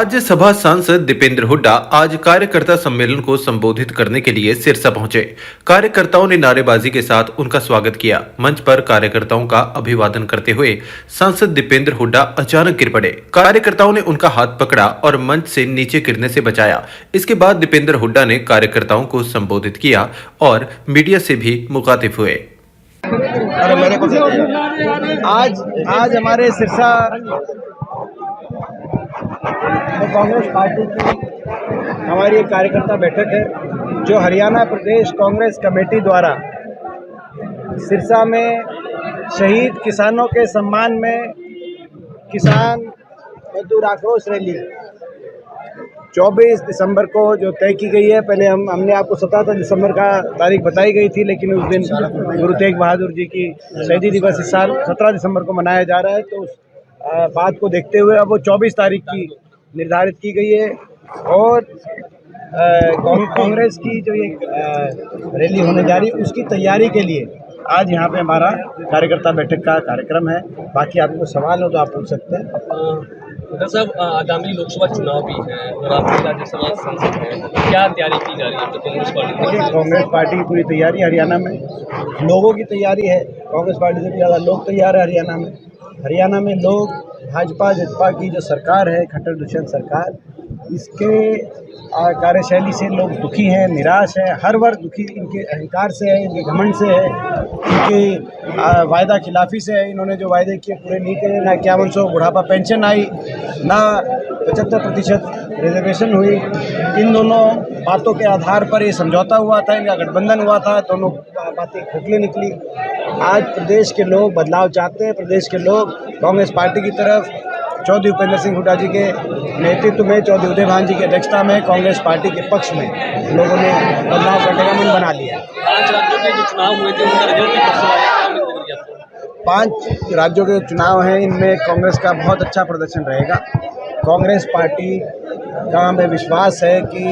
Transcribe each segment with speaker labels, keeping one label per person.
Speaker 1: राज्यसभा सांसद दीपेंद्र हुड्डा आज कार्यकर्ता सम्मेलन को संबोधित करने के लिए सिरसा पहुंचे। कार्यकर्ताओं ने नारेबाजी के साथ उनका स्वागत किया। मंच पर कार्यकर्ताओं का अभिवादन करते हुए सांसद दीपेंद्र हुड्डा अचानक गिर पड़े। कार्यकर्ताओं ने उनका हाथ पकड़ा और मंच से नीचे गिरने से बचाया। इसके बाद दीपेंद्र हुड्डा ने कार्यकर्ताओं को संबोधित किया और मीडिया से भी मुखातिब हुए।
Speaker 2: आज हमारे सिरसा कांग्रेस पार्टी की हमारी एक कार्यकर्ता बैठक है जो हरियाणा प्रदेश कांग्रेस कमेटी द्वारा सिरसा में शहीद किसानों के सम्मान में किसान मजदूर आक्रोश रैली 24 दिसंबर को जो तय की गई है। पहले हमने आपको 17 दिसंबर का तारीख बताई गई थी, लेकिन उस दिन गुरु तेग बहादुर जी की शहीदी दिवस इस साल 17 दिसंबर को मनाया जा रहा है। तो उस बात को देखते हुए अब वो 24 तारीख की निर्धारित की गई है और कांग्रेस की जो ये रैली होने जा रही है उसकी तैयारी के लिए आज यहाँ पे हमारा कार्यकर्ता बैठक का कार्यक्रम है। बाकी आपको सवाल हो तो आप पूछ सकते हैं।
Speaker 3: साहब, आगामी लोकसभा चुनाव भी है और आप राज्यसभा सांसद हैं, क्या तैयारी की जा रही है कांग्रेस पार्टी?
Speaker 2: कांग्रेस पार्टी की पूरी तैयारी हरियाणा में, लोगों की तैयारी है। कांग्रेस पार्टी से भी ज़्यादा लोग तैयार है हरियाणा में लोग भाजपा जसपा की जो सरकार है, खट्टर दुष्यंत सरकार, इसके कार्यशैली से लोग दुखी हैं, निराश है। हर वर्ग दुखी इनके अहंकार से है, इनके घमंड से है, इनकी वायदा खिलाफी से है। इन्होंने जो वायदे किए पूरे नहीं करे। ना 5100 बुढ़ापा पेंशन आई, ना 75% रिजर्वेशन हुई। इन दोनों बातों के आधार पर ये समझौता हुआ था, इनका गठबंधन हुआ था। दोनों बातें खोखली निकली। आज प्रदेश के लोग बदलाव चाहते हैं। प्रदेश के लोग कांग्रेस पार्टी की तरफ चौधरी उपेंद्र सिंह हुड्डा जी के नेतृत्व में, चौधरी उदय भान जी की अध्यक्षता में कांग्रेस पार्टी के पक्ष में लोगों ने बदलाव करने का मन बना लिया।
Speaker 3: 5 राज्यों के जो चुनाव हुए थे उनका रिजल्ट भी कैसा आया?
Speaker 2: 5 राज्यों के चुनाव हैं, इनमें कांग्रेस का बहुत अच्छा प्रदर्शन रहेगा। कांग्रेस पार्टी का हमें विश्वास है कि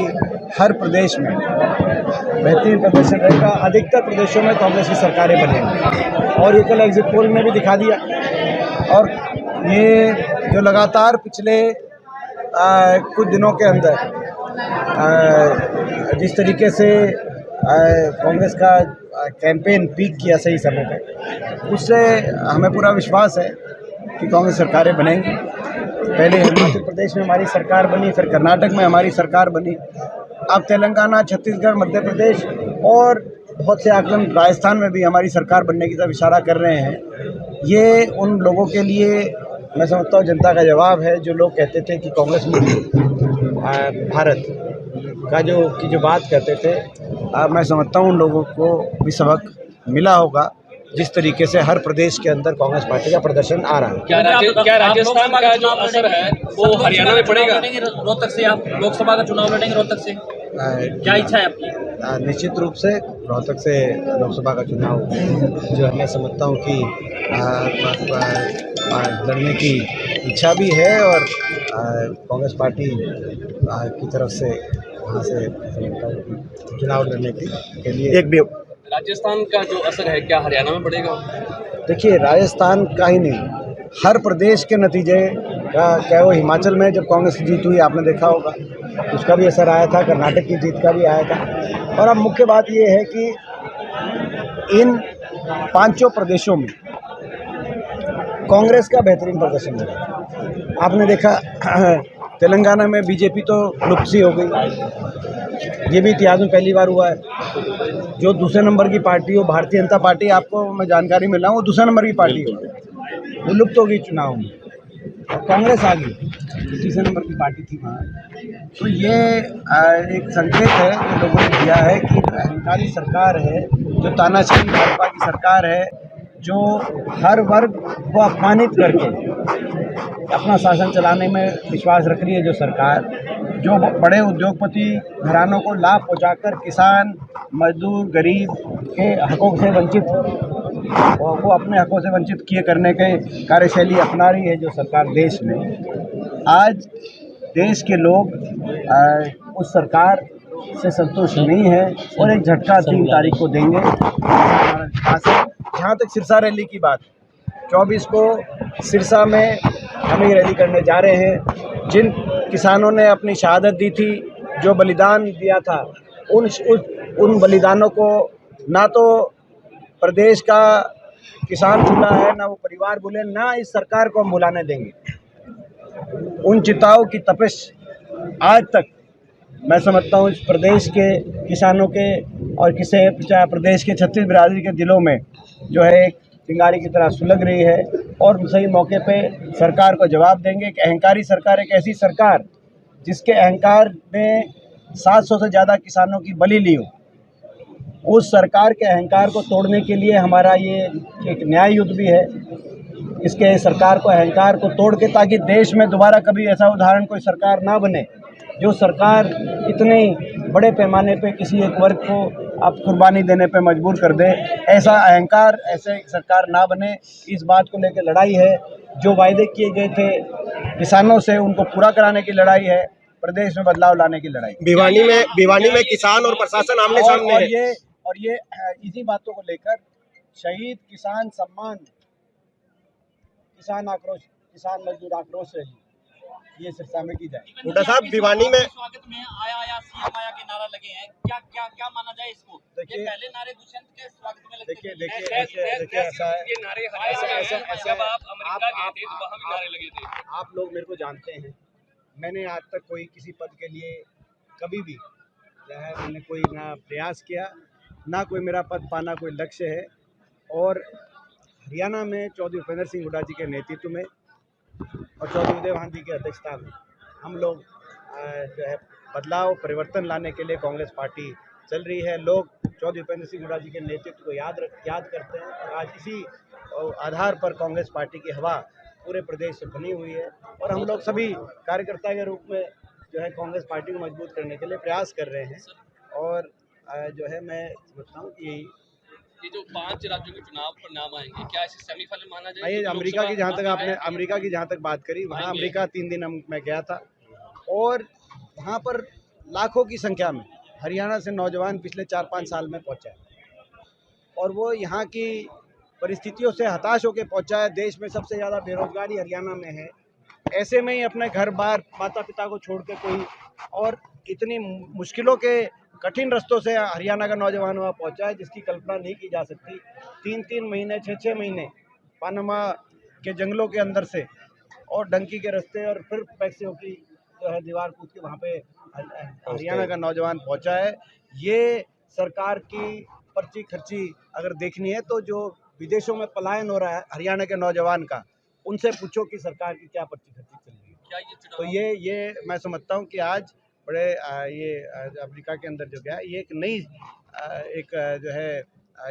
Speaker 2: हर प्रदेश में बेहतरीन प्रदर्शन रहेगा। अधिकतर प्रदेशों में कांग्रेस की सरकारें बनेंगी और ये कल एग्जिट पोल में भी दिखा दिया। और ये जो लगातार पिछले कुछ दिनों के अंदर जिस तरीके से कांग्रेस का कैंपेन पीक किया सही समय पर, उससे हमें पूरा विश्वास है कि कांग्रेस सरकारें बनेंगी। पहले हिमाचल प्रदेश में हमारी सरकार बनी, फिर कर्नाटक में हमारी सरकार बनी, अब तेलंगाना, छत्तीसगढ़, मध्य प्रदेश और बहुत से आकलन राजस्थान में भी हमारी सरकार बनने की तरफ इशारा कर रहे हैं। ये उन लोगों के लिए मैं समझता हूँ जनता का जवाब है जो लोग कहते थे कि कांग्रेस मुक्त भारत का जो बात कहते थे। मैं समझता हूँ उन लोगों को भी सबक मिला होगा जिस तरीके से हर प्रदेश के अंदर कांग्रेस पार्टी का प्रदर्शन आ रहा है।
Speaker 3: क्या राजस्थान का जो असर है वो हरियाणा में पड़ेगा?
Speaker 4: रोहतक से आप लोकसभा का चुनाव लड़ेंगे, रोहतक से क्या इच्छा है आपकी?
Speaker 2: निश्चित रूप से रोहतक से लोकसभा का चुनाव जो मैं समझता हूँ कि लड़ने की इच्छा भी है और कांग्रेस पार्टी की तरफ से वहाँ से समझता हूँ कि चुनाव लड़ने के लिए एक भी।
Speaker 3: राजस्थान का जो असर है क्या हरियाणा में पड़ेगा?
Speaker 2: देखिए, राजस्थान का ही नहीं, हर प्रदेश के नतीजे का, क्या वो हिमाचल में जब कांग्रेस की जीत हुई आपने देखा होगा, उसका भी असर आया था। कर्नाटक की जीत का भी आया था। और अब मुख्य बात ये है कि इन 5 प्रदेशों में कांग्रेस का बेहतरीन प्रदर्शन है। आपने देखा तेलंगाना में बीजेपी तो लुप्त सी हो गई, ये भी इतिहास में पहली बार हुआ है। जो दूसरे नंबर की पार्टी हो, भारतीय जनता पार्टी, आपको मैं जानकारी मिला हूँ, वो दूसरे नंबर की पार्टी हो, वो लुप्त हो गई चुनाव में और कांग्रेस आ गई, तीसरे नंबर की पार्टी थी वहाँ। तो ये एक संकेत है जो लोगों ने दिया है कि अहंकारी सरकार है, जो तानाशाही भाजपा की सरकार है, जो हर वर्ग को अपमानित करके अपना शासन चलाने में विश्वास रख रही है। जो सरकार जो बड़े उद्योगपति घरानों को लाभ पहुंचाकर किसान, मजदूर, गरीब के हकों से वंचित को अपने हकों से वंचित किए करने के कार्यशैली अपना रही है जो सरकार देश में। आज देश के लोग उस सरकार से संतुष्ट नहीं है और एक झटका 3 तारीख को देंगे। जहाँ तक सिरसा रैली की बात, 24 को सिरसा में हम ये रैली करने जा रहे हैं। जिन किसानों ने अपनी शहादत दी थी, जो बलिदान दिया था, उन बलिदानों को ना तो प्रदेश का किसान भूला है, ना वो परिवार भूले, ना इस सरकार को हम भुलाने देंगे। उन चिताओं की तपिश आज तक मैं समझता हूँ इस प्रदेश के किसानों के और प्रदेश के 36 बिरादरी के दिलों में जो है एक चिंगारी की तरह सुलग रही है, और सही मौके पे सरकार को जवाब देंगे। एक अहंकारी सरकार, एक ऐसी सरकार जिसके अहंकार ने 700 से ज़्यादा किसानों की बलि ली हो, उस सरकार के अहंकार को तोड़ने के लिए हमारा ये एक न्याय युद्ध भी है। इसके सरकार को अहंकार को तोड़ के, ताकि देश में दोबारा कभी ऐसा उदाहरण कोई सरकार ना बने जो सरकार इतने बड़े पैमाने पे किसी एक वर्ग को आप कुर्बानी देने पे मजबूर कर दे। ऐसा अहंकार, ऐसे सरकार ना बने, इस बात को लेकर लड़ाई है। जो वायदे किए गए थे किसानों से, उनको पूरा कराने की लड़ाई है, प्रदेश में बदलाव लाने की लड़ाई।
Speaker 5: भिवानी में किसान और प्रशासन आमने सामने है।
Speaker 2: और ये इसी बातों को लेकर शहीद किसान सम्मान, किसान आक्रोश, किसान मजदूर आक्रोश रैली ये सिरसा में की जाए।
Speaker 5: हुड्डा साहब, भिवानी में
Speaker 4: स्वागत में आया सीएम आया के नारा लगे हैं, क्या माना जाए इसको?
Speaker 2: देखिए,
Speaker 4: ये पहले नारे दुष्यंत के स्वागत में लगते थे।
Speaker 2: देखिए ऐसा है,
Speaker 3: ये नारे जब आप अमेरिका गए थे तो वहाँ भी नारे लगे थे।
Speaker 2: आप लोग मेरे को जानते हैं, मैंने आज तक कोई किसी पद के लिए कभी भी जो है मैंने कोई ना प्रयास किया, ना कोई मेरा पद पाना कोई लक्ष्य है। और हरियाणा में चौधरी उपेंद्र सिंह हुड्डा जी के नेतृत्व में और चौधरी उदय भान जी की अध्यक्षता में हम लोग जो है बदलाव, परिवर्तन लाने के लिए कांग्रेस पार्टी चल रही है। लोग चौधरी उपेंद्र सिंह हुड्डा जी के नेतृत्व को याद करते हैं, और आज इसी आधार पर कांग्रेस पार्टी की हवा पूरे प्रदेश से बनी हुई है। और हम लोग सभी कार्यकर्ता के रूप में जो है कांग्रेस पार्टी को मजबूत करने के लिए प्रयास कर रहे हैं। और जो है मैं समझता हूँ कि
Speaker 3: ये जो 5 राज्यों के चुनाव परिणाम आएंगे, क्या इसे सेमीफाइनल माना जाए?
Speaker 2: ये अमेरिका की जहाँ तक आपने अमेरिका की जहाँ तक बात करी, वहाँ अमेरिका 3 दिन मैं गया था, और वहाँ पर लाखों की संख्या में हरियाणा से नौजवान पिछले 4-5 साल में पहुँचा है, और वो यहाँ की परिस्थितियों से हताश होकर पहुँचा है। देश में सबसे ज़्यादा बेरोजगारी हरियाणा में है। ऐसे में ही अपने घर बार, माता पिता को छोड़ के कोई, और इतनी मुश्किलों के कठिन रस्तों से हरियाणा का नौजवान वहाँ पहुँचा है जिसकी कल्पना नहीं की जा सकती। 3-3 महीने, 6-6 महीने पानमा के जंगलों के अंदर से, और डंकी के रास्ते, और फिर पैक्सियों की जो है दीवार कूद के वहाँ पे हरियाणा का नौजवान पहुँचा है। ये सरकार की पर्ची खर्ची अगर देखनी है तो जो विदेशों में पलायन हो रहा है हरियाणा के नौजवान का, उनसे पूछो कि सरकार की क्या पर्ची खर्ची चल रही है।
Speaker 3: क्या ये चुनाव?
Speaker 2: तो ये मैं समझता हूँ कि आज बड़े ये अमेरिका के अंदर जो गया, ये एक नई एक जो है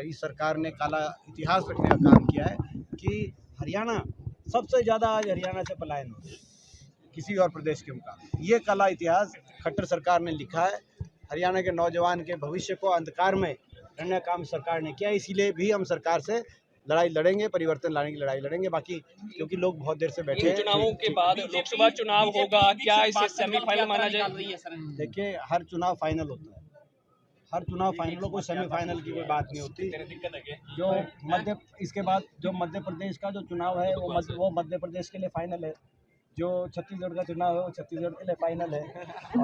Speaker 2: इस सरकार ने काला इतिहास रखने का काम किया है कि हरियाणा सबसे ज़्यादा आज हरियाणा से पलायन हो किसी और प्रदेश के मुकाबले। ये काला इतिहास खट्टर सरकार ने लिखा है। हरियाणा के नौजवान के भविष्य को अंधकार में रहने का काम सरकार ने किया, इसीलिए भी हम सरकार से लड़ाई लड़ेंगे, परिवर्तन लाने की लड़ाई लड़ेंगे। बाकी क्योंकि लोग बहुत देर से बैठे
Speaker 3: इन
Speaker 2: हैं।
Speaker 3: चुनावों के बाद लोकसभा चुनाव होगा, क्या इसे सेमीफाइनल माना जाए?
Speaker 2: देखिए, हर चुनाव फाइनल होता है, हर चुनाव फाइनल हो, कोई सेमीफाइनल की कोई बात नहीं होती। जो इसके बाद जो मध्य प्रदेश का जो चुनाव है वो मध्य प्रदेश के लिए फाइनल है। जो छत्तीसगढ़ का चुनाव है वो छत्तीसगढ़ के लिए फाइनल है।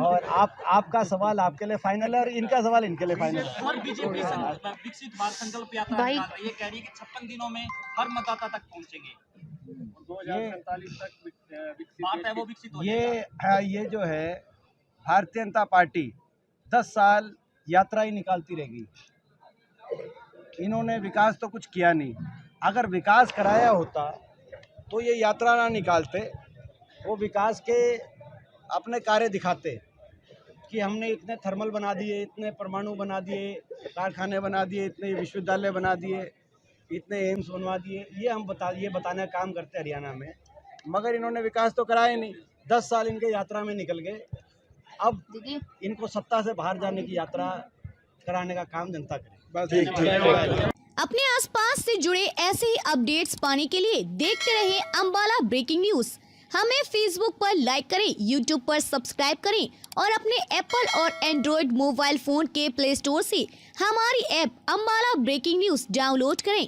Speaker 2: और आपका सवाल आपके लिए फाइनल है, और इनका सवाल इनके लिए फाइनल है।
Speaker 4: और बीजेपी विकसित भारत संकल्प यात्रा निकाल रही है, कह रही है कि 56 दिनों में हर मतदाता तक पहुंचेंगे।
Speaker 3: 2047 तक
Speaker 4: बात है वो विकसित हो जाएगा।
Speaker 2: ये जो है भारतीय जनता पार्टी 10 साल यात्रा ही निकालती रहेगी। इन्होंने विकास तो कुछ किया नहीं। अगर विकास कराया होता तो ये यात्रा ना निकालते, वो विकास के अपने कार्य दिखाते कि हमने इतने थर्मल बना दिए, इतने परमाणु बना दिए, कारखाने बना दिए, इतने विश्वविद्यालय बना दिए, इतने एम्स बनवा दिए। ये बताने का काम करते हरियाणा में, मगर इन्होंने विकास तो कराया नहीं। 10 साल इनके यात्रा में निकल गए। अब इनको सत्ता से बाहर जाने की यात्रा कराने का काम जनता करे।
Speaker 6: अपने आसपास से जुड़े ऐसे ही अपडेट्स पाने के लिए देखते रहिए अम्बाला ब्रेकिंग न्यूज। हमें फेसबुक पर लाइक करें, यूट्यूब पर सब्सक्राइब करें, और अपने एप्पल और एंड्रॉयड मोबाइल फोन के प्ले स्टोर से हमारी app Ambala breaking news download करें।